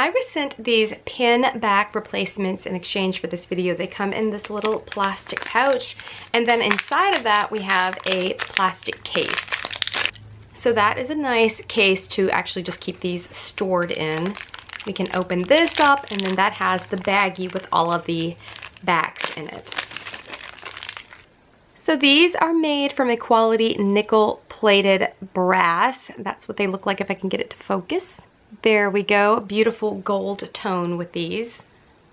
I was sent these pin back replacements in exchange for this video. They come in this little plastic pouch, and then inside of that we have a plastic case. So that is a nice case to actually just keep these stored in. We can open this up, and then that has the baggie with all of the backs in it. So these are made from a quality nickel plated brass. That's what they look like if I can get it to focus. There we go, beautiful gold tone with these.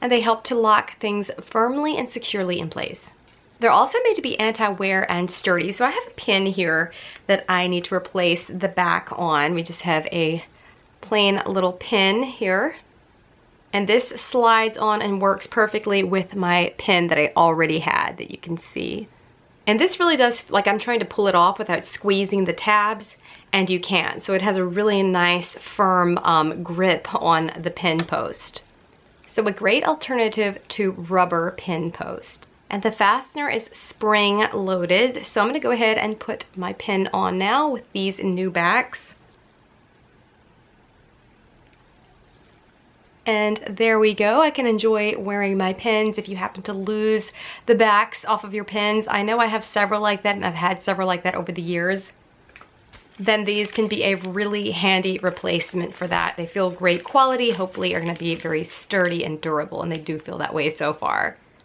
And they help to lock things firmly and securely in place. They're also made to be anti-wear and sturdy. So I have a pin here that I need to replace the back on. We just have a plain little pin here. And this slides on and works perfectly with my pin that I already had that you can see. And this really does, like I'm trying to pull it off without squeezing the tabs, and you can. So it has a really nice firm grip on the pin post. So a great alternative to rubber pin post. And the fastener is spring loaded. So I'm gonna go ahead and put my pin on now with these new backs. And there we go. I can enjoy wearing my pins if you happen to lose the backs off of your pins. I know I have several like that, and I've had several like that over the years. Then these can be a really handy replacement for that. They feel great quality, hopefully are gonna be very sturdy and durable, and they do feel that way so far.